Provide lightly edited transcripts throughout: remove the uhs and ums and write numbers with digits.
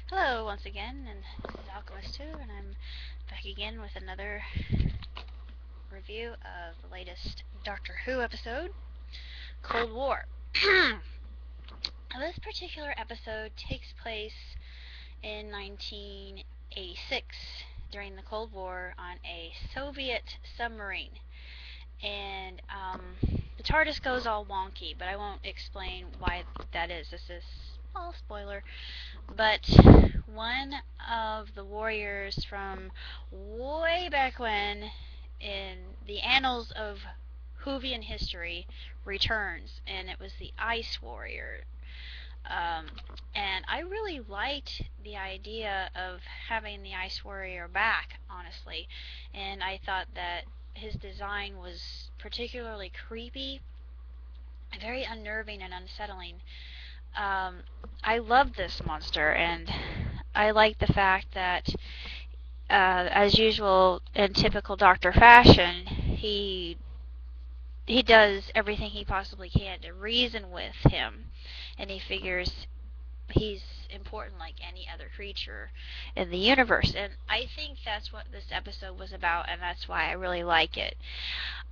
Hello once again, and this is Alchemist 2, and I'm back again with another review of the latest Doctor Who episode, Cold War. This particular episode takes place in 1986 during the Cold War on a Soviet submarine. And the TARDIS goes all wonky, but I won't explain why that is. This is a small spoiler. But one of the warriors from way back when in the annals of Whovian history returns, and it was the Ice Warrior. Um, and I really liked the idea of having the Ice Warrior back, honestly. And I thought that his design was particularly creepy, very unnerving and unsettling. Um, I love this monster, and I like the fact that, as usual in typical Doctor fashion, he does everything he possibly can to reason with him, and he figures he's important like any other creature in the universe. And I think that's what this episode was about, and that's why I really like it.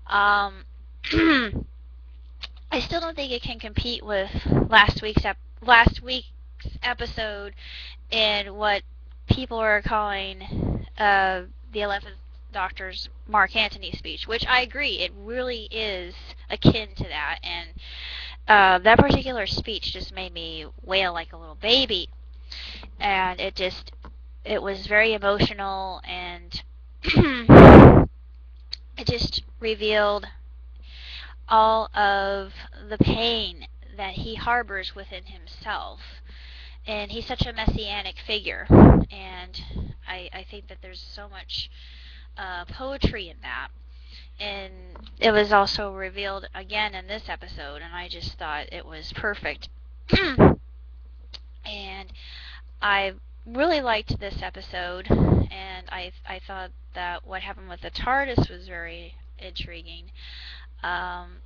Um, I still don't think it can compete with last week's episode in what people are calling the 11th Doctor's Mark Antony speech, which I agree, it really is akin to that, and that particular speech just made me wail like a little baby, and it was very emotional, and it just revealed all of the pain that he harbors within himself. And he's such a messianic figure, and I think that there's so much poetry in that. And it was also revealed again in this episode, and I just thought it was perfect. And I really liked this episode, and I thought that what happened with the TARDIS was very intriguing. Um,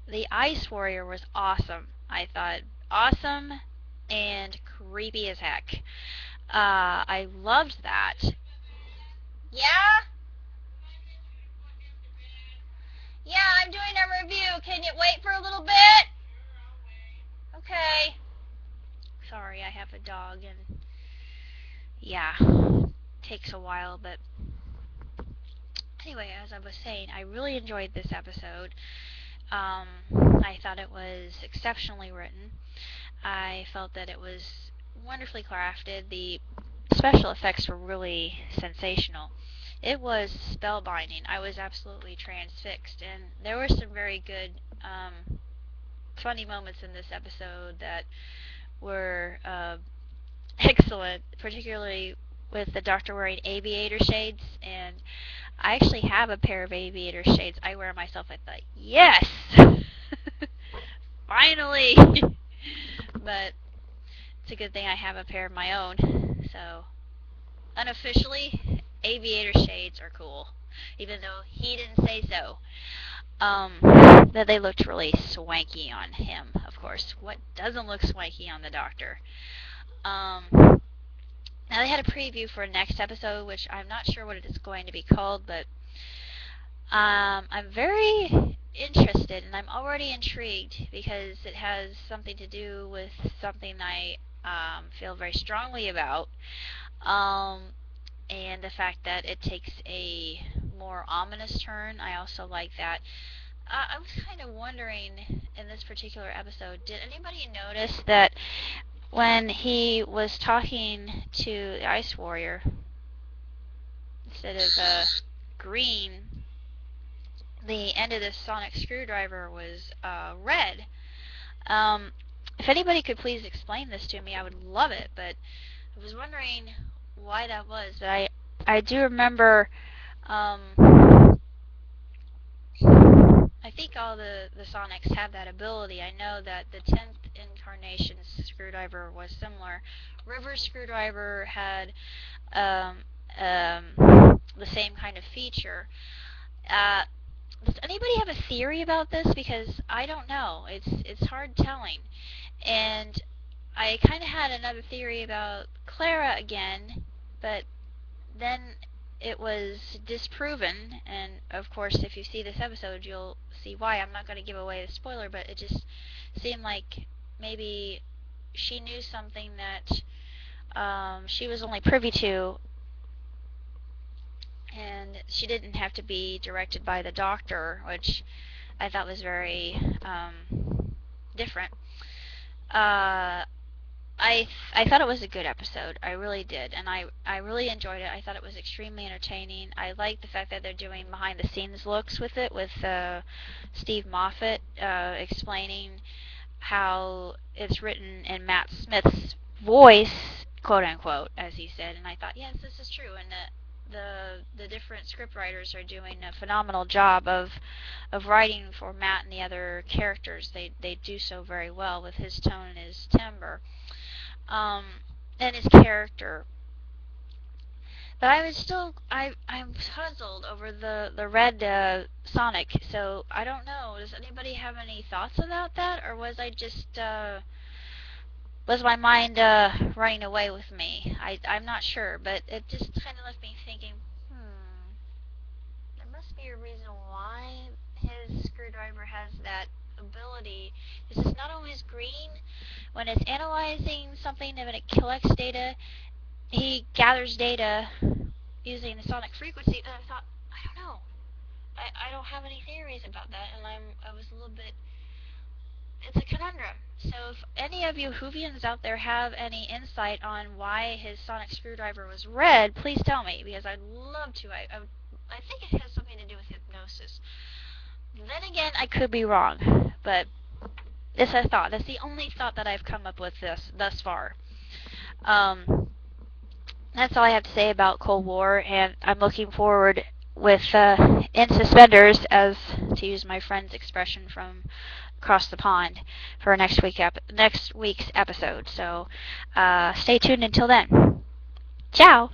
the Ice Warrior was awesome. I thought awesome and creepy as heck. I loved that. Yeah? Yeah, I'm doing a review. Can you wait for a little bit? Okay. Sorry, I have a dog, and yeah, takes a while, but anyway, as I was saying, I really enjoyed this episode. Um, I thought it was exceptionally written. I felt that it was wonderfully crafted. The special effects were really sensational. It was spellbinding. I was absolutely transfixed, and there were some very good, funny moments in this episode that were excellent, particularly with the Doctor wearing aviator shades, and I actually have a pair of aviator shades I wear myself. I thought, yes! Finally! But it's a good thing I have a pair of my own. So, unofficially, aviator shades are cool. Even though he didn't say so. That they looked really swanky on him, of course. What doesn't look swanky on the Doctor? Um, Now they had a preview for next episode, which I'm not sure what it is going to be called, but I'm very interested, and I'm already intrigued because it has something to do with something I feel very strongly about, um, and the fact that it takes a more ominous turn. I also like that. I was kind of wondering in this particular episode, did anybody notice that when he was talking to the Ice Warrior, instead of green, the end of the sonic screwdriver was red. Um, if anybody could please explain this to me, I would love it. But I was wondering why that was. But I do remember. I think all the Sonics have that ability. I know that the 10th incarnation screwdriver was similar. River's screwdriver had um, the same kind of feature. Does anybody have a theory about this? Because I don't know. It's hard telling. And I kind of had another theory about Clara again, but then it was disproven, and of course, if you see this episode, you'll see why. I'm not going to give away the spoiler, but it just seemed like maybe she knew something that she was only privy to, and she didn't have to be directed by the Doctor, which I thought was very different. Uh, I thought it was a good episode. I really did, and I really enjoyed it. I thought it was extremely entertaining. I like the fact that they're doing behind the scenes looks with it, with Steve Moffat explaining how it's written in Matt Smith's voice, quote unquote, as he said. And I thought, yes, this is true, and the different script writers are doing a phenomenal job of writing for Matt and the other characters. They do so very well with his tone and his timbre, um, and his character. But I was still I'm puzzled over the red Sonic. So I don't know. Does anybody have any thoughts about that, or was my mind running away with me? I'm not sure, but it just kind of left me thinking, there must be a reason why his screwdriver has that ability. It's just not always green. When it's analyzing something and when it collects data, he gathers data using the sonic frequency. And I thought, I don't know. I don't have any theories about that, and I was a little bit. It's a conundrum. So if any of you Whovians out there have any insight on why his sonic screwdriver was red, please tell me, because I'd love to. I think it has something to do with hypnosis. Then again, I could be wrong, but it's a thought. That's the only thought that I've come up with thus far. That's all I have to say about Cold War, and I'm looking forward with in suspenders, as to use my friend's expression from across the pond, for next week's episode. So stay tuned until then. Ciao.